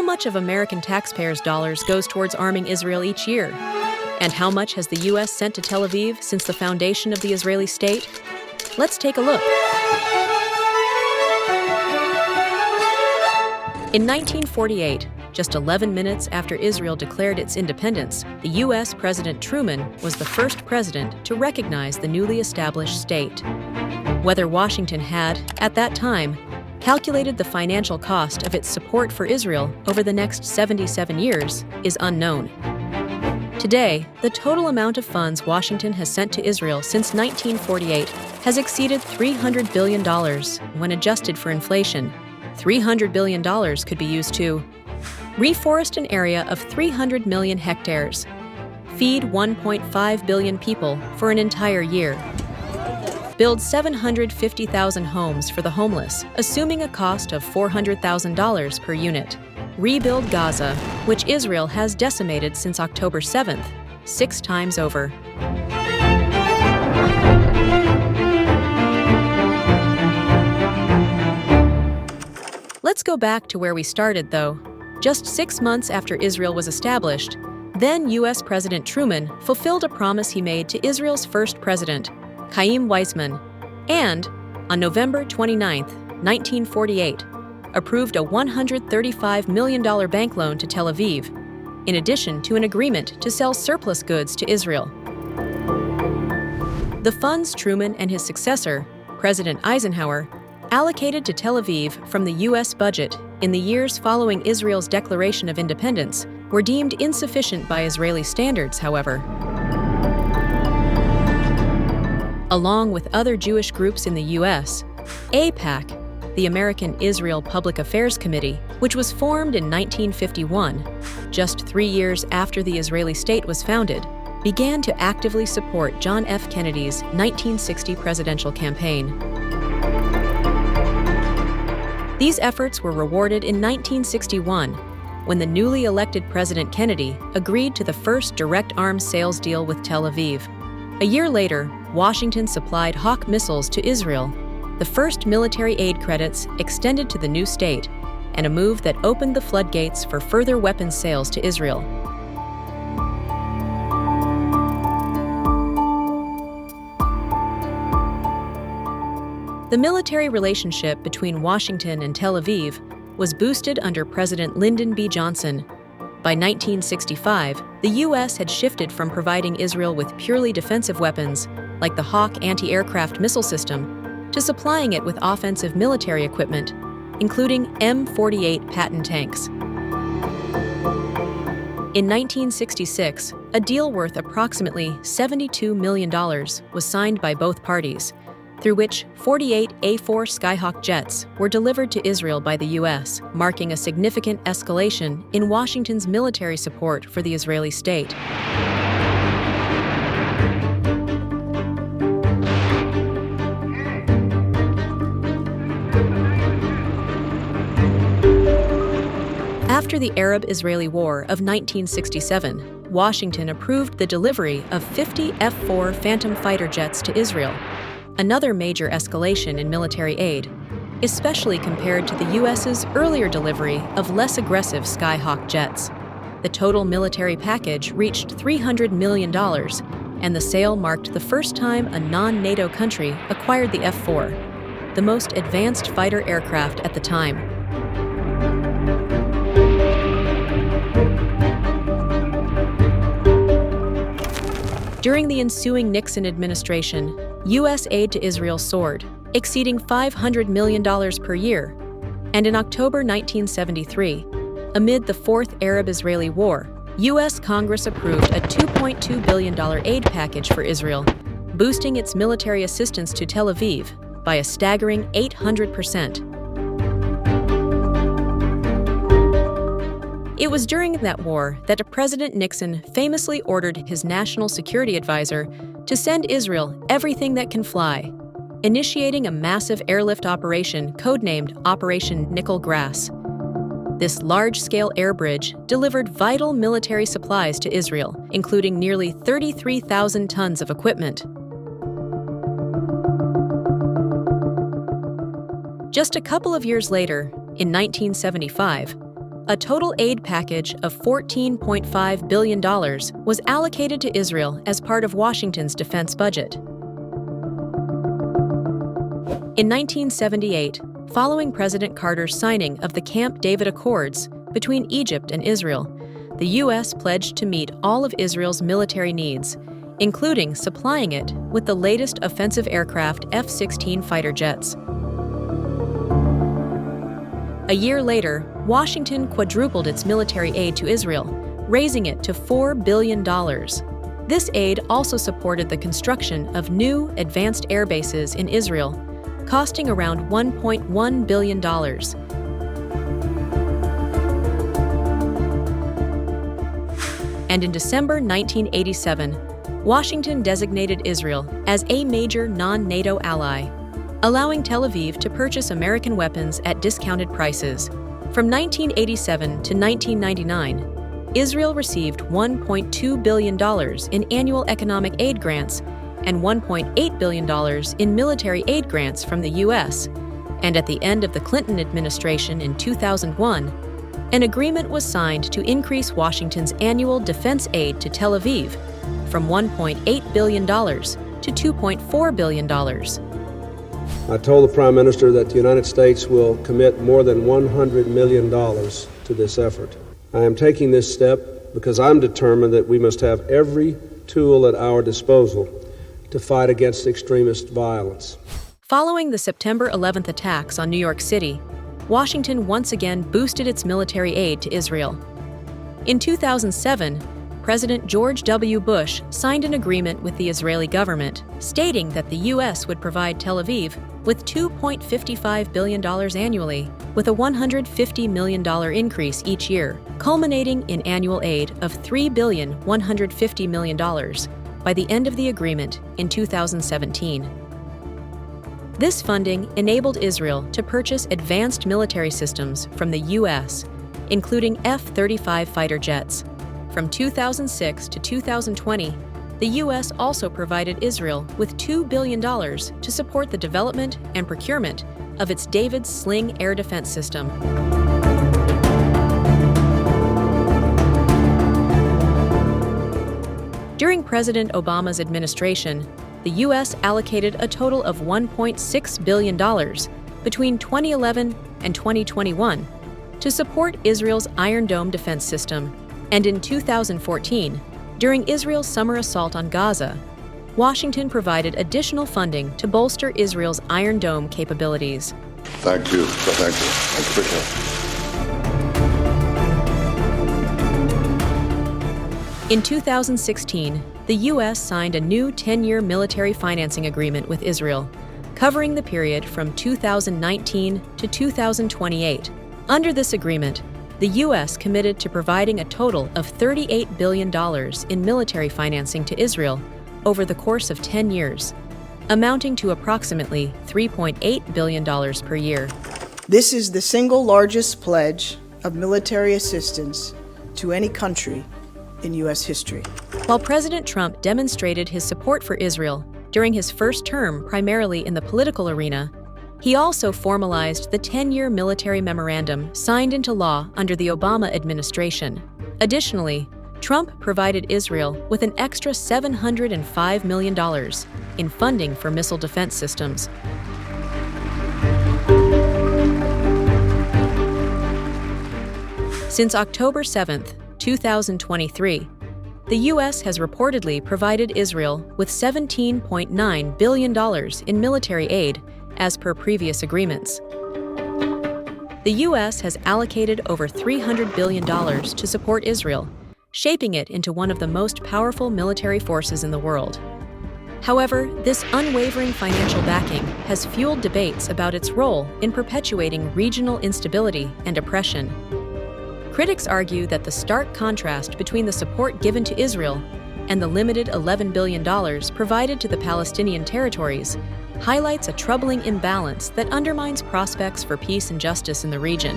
much of American taxpayers' dollars goes towards arming Israel each year? And how much has the U.S. sent to Tel Aviv since the foundation of the Israeli state? Let's take a look. In 1948, just 11 minutes after Israel declared its independence, the U.S. President Truman was the first president to recognize the newly established state. Whether Washington had, at that time, calculated the financial cost of its support for Israel over the next 77 years is unknown. Today, the total amount of funds Washington has sent to Israel since 1948 has exceeded $300 billion when adjusted for inflation. $300 billion could be used to reforest an area of 300 million hectares, feed 1.5 billion people for an entire year, build 750,000 homes for the homeless, assuming a cost of $400,000 per unit, rebuild Gaza, which Israel has decimated since October 7th, 6 times over. Let's go back to where we started, though. Just 6 months after Israel was established, then U.S. President Truman fulfilled a promise he made to Israel's first president, Chaim Weizmann, and, on November 29, 1948, approved a $135 million bank loan to Tel Aviv, in addition to an agreement to sell surplus goods to Israel. The funds Truman and his successor, President Eisenhower, allocated to Tel Aviv from the U.S. budget in the years following Israel's declaration of independence were deemed insufficient by Israeli standards, however. Along with other Jewish groups in the U.S., AIPAC, the American Israel Public Affairs Committee, which was formed in 1951, just 3 years after the Israeli state was founded, began to actively support John F. Kennedy's 1960 presidential campaign. These efforts were rewarded in 1961, when the newly elected President Kennedy agreed to the first direct arms sales deal with Tel Aviv. A year later, Washington supplied Hawk missiles to Israel, the first military aid credits extended to the new state, and a move that opened the floodgates for further weapons sales to Israel. The military relationship between Washington and Tel Aviv was boosted under President Lyndon B. Johnson. By 1965, the U.S. had shifted from providing Israel with purely defensive weapons, like the Hawk anti-aircraft missile system, to supplying it with offensive military equipment, including M48 Patton tanks. In 1966, a deal worth approximately $72 million was signed by both parties, through which 48 A-4 Skyhawk jets were delivered to Israel by the U.S., marking a significant escalation in Washington's military support for the Israeli state. After the Arab-Israeli War of 1967, Washington approved the delivery of 50 F-4 Phantom fighter jets to Israel, another major escalation in military aid, especially compared to the U.S.'s earlier delivery of less aggressive Skyhawk jets. The total military package reached $300 million, and the sale marked the first time a non-NATO country acquired the F-4, the most advanced fighter aircraft at the time. During the ensuing Nixon administration, U.S. aid to Israel soared, exceeding $500 million per year, and in October 1973, amid the Fourth Arab-Israeli War, U.S. Congress approved a $2.2 billion aid package for Israel, boosting its military assistance to Tel Aviv by a staggering 800%. It was during that war that President Nixon famously ordered his national security advisor to send Israel everything that can fly, initiating a massive airlift operation codenamed Operation Nickel Grass. This large-scale air bridge delivered vital military supplies to Israel, including nearly 33,000 tons of equipment. Just a couple of years later, in 1975, A total aid package of $14.5 billion was allocated to Israel as part of Washington's defense budget. In 1978, following President Carter's signing of the Camp David Accords between Egypt and Israel, the U.S. pledged to meet all of Israel's military needs, including supplying it with the latest offensive aircraft F-16 fighter jets. A year later, Washington quadrupled its military aid to Israel, raising it to $4 billion. This aid also supported the construction of new advanced air bases in Israel, costing around $1.1 billion. And in December 1987, Washington designated Israel as a major non-NATO ally, allowing Tel Aviv to purchase American weapons at discounted prices. From 1987 to 1999, Israel received $1.2 billion in annual economic aid grants and $1.8 billion in military aid grants from the U.S. And at the end of the Clinton administration in 2001, an agreement was signed to increase Washington's annual defense aid to Tel Aviv from $1.8 billion to $2.4 billion. I told the Prime Minister that the United States will commit more than $100 million to this effort. I am taking this step because I'm determined that we must have every tool at our disposal to fight against extremist violence. Following the September 11th attacks on New York City, Washington once again boosted its military aid to Israel. In 2007, President George W. Bush signed an agreement with the Israeli government, stating that the U.S. would provide Tel Aviv with $2.55 billion annually, with a $150 million increase each year, culminating in annual aid of $3.15 billion by the end of the agreement in 2017. This funding enabled Israel to purchase advanced military systems from the U.S., including F-35 fighter jets. From 2006 to 2020, the U.S. also provided Israel with $2 billion to support the development and procurement of its David Sling air defense system. During President Obama's administration, the U.S. allocated a total of $1.6 billion between 2011 and 2021 to support Israel's Iron Dome defense system. And in 2014, during Israel's summer assault on Gaza, Washington provided additional funding to bolster Israel's Iron Dome capabilities. Thank you. Thank you. I appreciate it. In 2016, the U.S. signed a new 10-year military financing agreement with Israel, covering the period from 2019 to 2028. Under this agreement, the U.S. committed to providing a total of $38 billion in military financing to Israel over the course of 10 years, amounting to approximately $3.8 billion per year. This is the single largest pledge of military assistance to any country in U.S. history. While President Trump demonstrated his support for Israel during his first term primarily in the political arena, he also formalized the 10-year military memorandum signed into law under the Obama administration. Additionally, Trump provided Israel with an extra $705 million in funding for missile defense systems. Since October 7, 2023, the U.S. has reportedly provided Israel with $17.9 billion in military aid as per previous agreements. The U.S. has allocated over $300 billion to support Israel, shaping it into one of the most powerful military forces in the world. However, this unwavering financial backing has fueled debates about its role in perpetuating regional instability and oppression. Critics argue that the stark contrast between the support given to Israel and the limited $11 billion provided to the Palestinian territories highlights a troubling imbalance that undermines prospects for peace and justice in the region.